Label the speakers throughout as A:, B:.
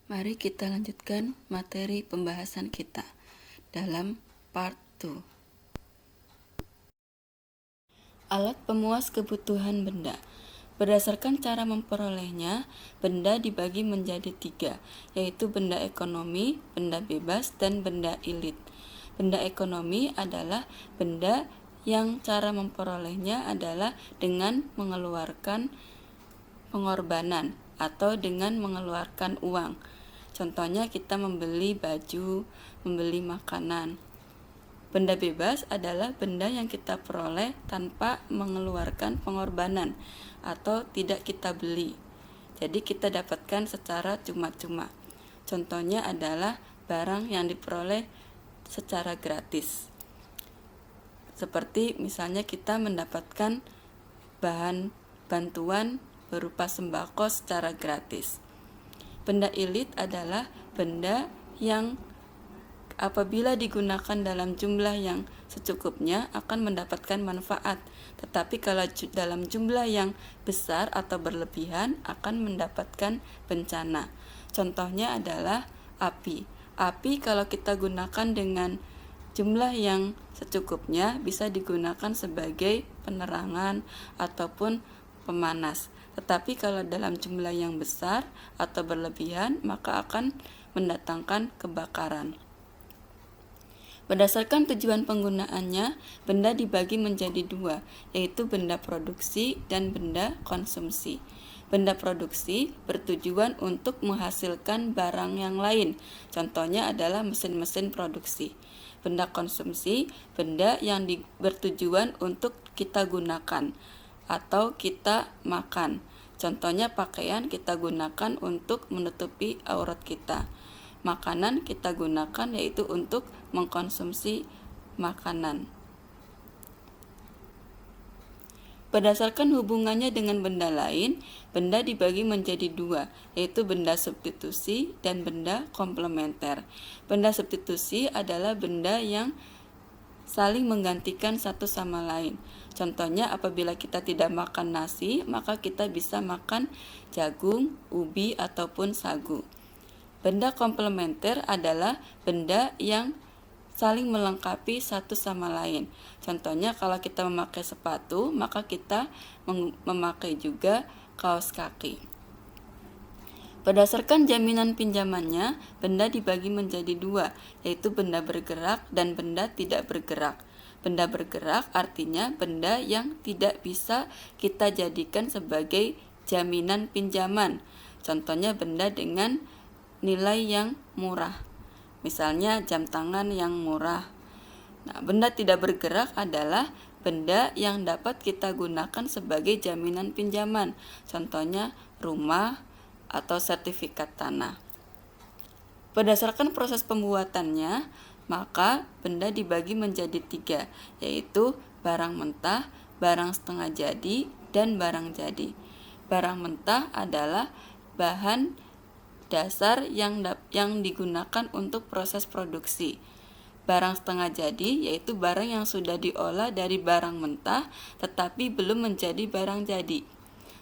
A: Mari kita lanjutkan materi pembahasan kita dalam part 2. Alat pemuas kebutuhan benda. Berdasarkan cara memperolehnya, benda dibagi menjadi 3, yaitu benda ekonomi, benda bebas, dan benda ilit. Benda ekonomi adalah benda yang cara memperolehnya adalah dengan mengeluarkan pengorbanan atau dengan mengeluarkan uang. Contohnya kita membeli baju, membeli makanan. Benda bebas adalah benda yang kita peroleh tanpa mengeluarkan pengorbanan atau tidak kita beli. Jadi kita dapatkan secara cuma-cuma. Contohnya adalah barang yang diperoleh secara gratis. Seperti misalnya kita mendapatkan bahan bantuan berupa sembako secara gratis. Benda ilit adalah benda yang apabila digunakan dalam jumlah yang secukupnya akan mendapatkan manfaat, tetapi kalau dalam jumlah yang besar atau berlebihan akan mendapatkan bencana. Contohnya adalah api. Api kalau kita gunakan dengan jumlah yang secukupnya bisa digunakan sebagai penerangan ataupun pemanas. Tetapi kalau dalam jumlah yang besar atau berlebihan maka akan mendatangkan kebakaran. Berdasarkan tujuan penggunaannya, benda dibagi menjadi 2, yaitu benda produksi dan benda konsumsi. Benda produksi bertujuan untuk menghasilkan barang yang lain. Contohnya adalah mesin-mesin produksi. Benda konsumsi, benda yang bertujuan untuk kita gunakan atau kita makan. Contohnya pakaian kita gunakan untuk menutupi aurat kita. Makanan kita gunakan yaitu untuk mengkonsumsi makanan. Berdasarkan hubungannya dengan benda lain, benda dibagi menjadi 2, yaitu benda substitusi dan benda komplementer. Benda substitusi adalah benda yang saling menggantikan satu sama lain. Contohnya apabila kita tidak makan nasi, maka kita bisa makan jagung, ubi, ataupun sagu. Benda komplementer adalah benda yang saling melengkapi satu sama lain. Contohnya kalau kita memakai sepatu, maka kita memakai juga kaos kaki. Berdasarkan jaminan pinjamannya, benda dibagi menjadi 2, yaitu benda bergerak dan benda tidak bergerak. Benda bergerak artinya benda yang tidak bisa kita jadikan sebagai jaminan pinjaman. Contohnya benda dengan nilai yang murah. Misalnya jam tangan yang murah. Nah, benda tidak bergerak adalah benda yang dapat kita gunakan sebagai jaminan pinjaman. Contohnya rumah atau sertifikat tanah. Berdasarkan proses pembuatannya, maka benda dibagi menjadi 3, yaitu barang mentah, barang setengah jadi, dan barang jadi. Barang mentah adalah bahan dasar yang digunakan untuk proses produksi. Barang setengah jadi yaitu barang yang sudah diolah dari barang mentah tetapi belum menjadi barang jadi.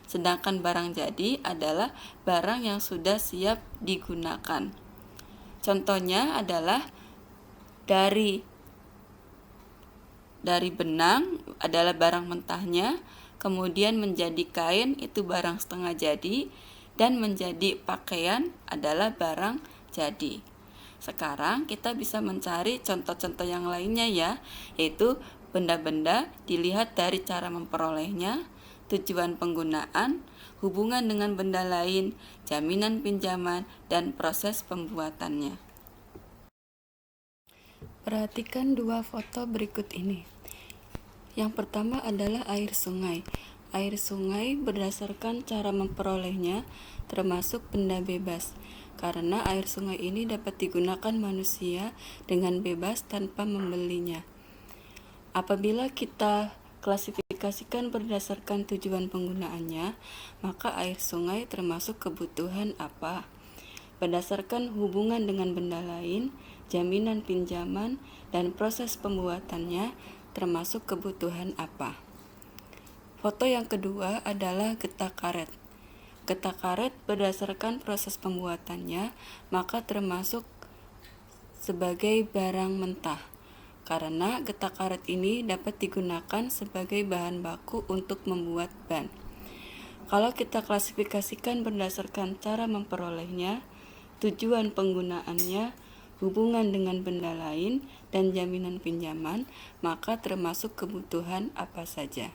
A: Sedangkan barang jadi adalah barang yang sudah siap digunakan. Contohnya adalah dari benang adalah barang mentahnya, kemudian menjadi kain itu barang setengah jadi, dan menjadi pakaian adalah barang jadi. Sekarang kita bisa mencari contoh-contoh yang lainnya ya, yaitu benda-benda dilihat dari cara memperolehnya, tujuan penggunaan, hubungan dengan benda lain, jaminan pinjaman, dan proses pembuatannya. Perhatikan 2 foto berikut ini. Yang pertama adalah air sungai. Air sungai berdasarkan cara memperolehnya termasuk benda bebas, karena air sungai ini dapat digunakan manusia dengan bebas tanpa membelinya. Apabila kita klasifikasikan berdasarkan tujuan penggunaannya, maka air sungai termasuk kebutuhan apa? Berdasarkan hubungan dengan benda lain, jaminan pinjaman, dan proses pembuatannya termasuk kebutuhan apa? Foto yang kedua adalah getah karet. getah karet berdasarkan proses pembuatannya, maka termasuk sebagai barang mentah, karena getah karet ini dapat digunakan sebagai bahan baku untuk membuat ban. Kalau kita klasifikasikan berdasarkan cara memperolehnya, tujuan penggunaannya, hubungan dengan benda lain, dan jaminan pinjaman, maka termasuk kebutuhan apa saja.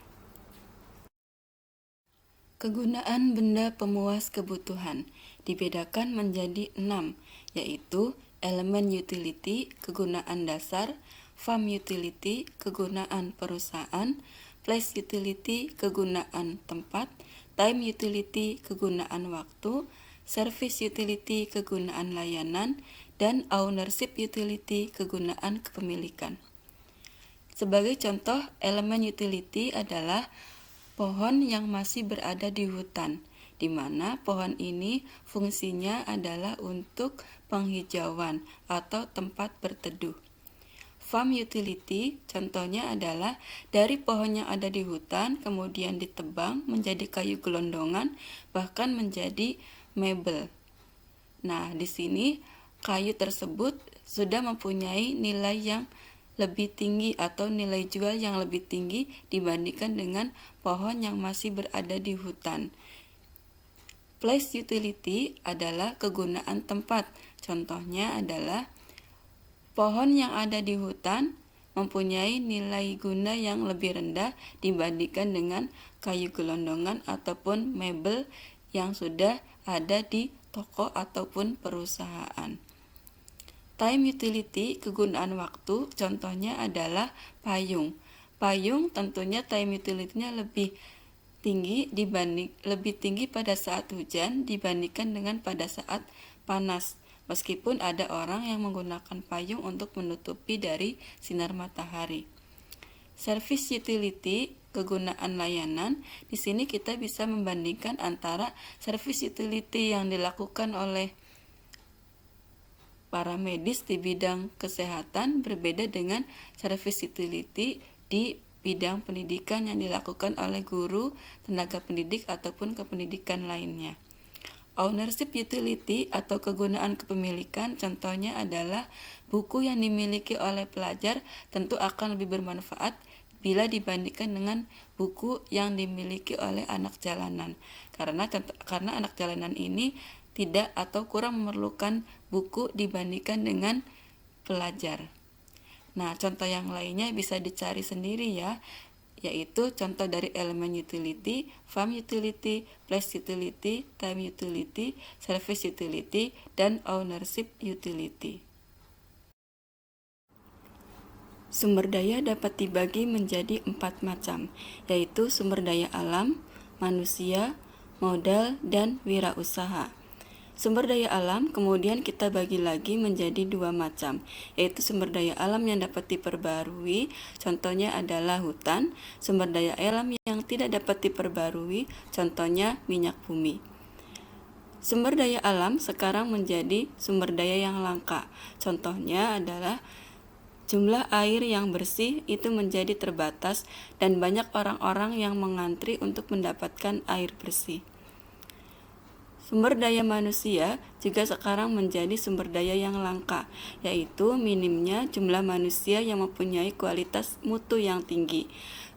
A: Kegunaan benda pemuas kebutuhan dibedakan menjadi 6, yaitu elemen utility, kegunaan dasar, farm utility, kegunaan perusahaan, place utility, kegunaan tempat, time utility, kegunaan waktu, service utility, kegunaan layanan, dan ownership utility, kegunaan kepemilikan. Sebagai contoh, elemen utility adalah pohon yang masih berada di hutan, di mana pohon ini fungsinya adalah untuk penghijauan atau tempat berteduh. Farm utility contohnya adalah dari pohon yang ada di hutan kemudian ditebang menjadi kayu gelondongan bahkan menjadi mebel. Nah, di sini kayu tersebut sudah mempunyai nilai yang lebih tinggi atau nilai jual yang lebih tinggi dibandingkan dengan pohon yang masih berada di hutan. Place utility adalah kegunaan tempat. Contohnya adalah pohon yang ada di hutan mempunyai nilai guna yang lebih rendah dibandingkan dengan kayu gelondongan ataupun mebel yang sudah ada di toko ataupun perusahaan. Time utility, kegunaan waktu, contohnya adalah payung. Payung tentunya time utility-nya lebih tinggi pada saat hujan dibandingkan dengan pada saat panas. Meskipun ada orang yang menggunakan payung untuk menutupi dari sinar matahari. Service utility, kegunaan layanan. Di sini kita bisa membandingkan antara service utility yang dilakukan oleh para medis di bidang kesehatan berbeda dengan service utility di bidang pendidikan yang dilakukan oleh guru, tenaga pendidik, ataupun kependidikan lainnya. Ownership utility atau kegunaan kepemilikan contohnya adalah buku yang dimiliki oleh pelajar tentu akan lebih bermanfaat bila dibandingkan dengan buku yang dimiliki oleh anak jalanan. Karena anak jalanan ini tidak atau kurang memerlukan buku dibandingkan dengan pelajar. Nah, contoh yang lainnya bisa dicari sendiri ya, yaitu contoh dari elemen utility, farm utility, place utility, time utility, service utility, dan ownership utility. Sumber daya dapat dibagi menjadi 4 macam, yaitu sumber daya alam, manusia, modal, dan wirausaha. Sumber daya alam kemudian kita bagi lagi menjadi 2 macam, yaitu sumber daya alam yang dapat diperbarui, contohnya adalah hutan, sumber daya alam yang tidak dapat diperbarui, contohnya minyak bumi. Sumber daya alam sekarang menjadi sumber daya yang langka, contohnya adalah jumlah air yang bersih itu menjadi terbatas dan banyak orang-orang yang mengantri untuk mendapatkan air bersih. Sumber daya manusia juga sekarang menjadi sumber daya yang langka, yaitu minimnya jumlah manusia yang mempunyai kualitas mutu yang tinggi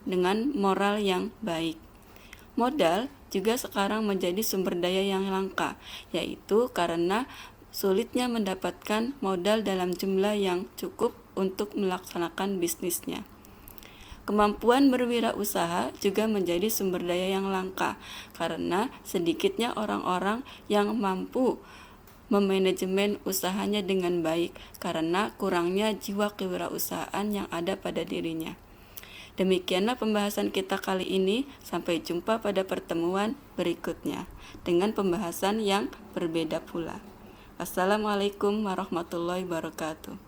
A: dengan moral yang baik. Modal juga sekarang menjadi sumber daya yang langka, yaitu karena sulitnya mendapatkan modal dalam jumlah yang cukup untuk melaksanakan bisnisnya. Kemampuan berwirausaha juga menjadi sumber daya yang langka karena sedikitnya orang-orang yang mampu memanajemen usahanya dengan baik karena kurangnya jiwa kewirausahaan yang ada pada dirinya. Demikianlah pembahasan kita kali ini. Sampai jumpa pada pertemuan berikutnya dengan pembahasan yang berbeda pula. Assalamualaikum warahmatullahi wabarakatuh.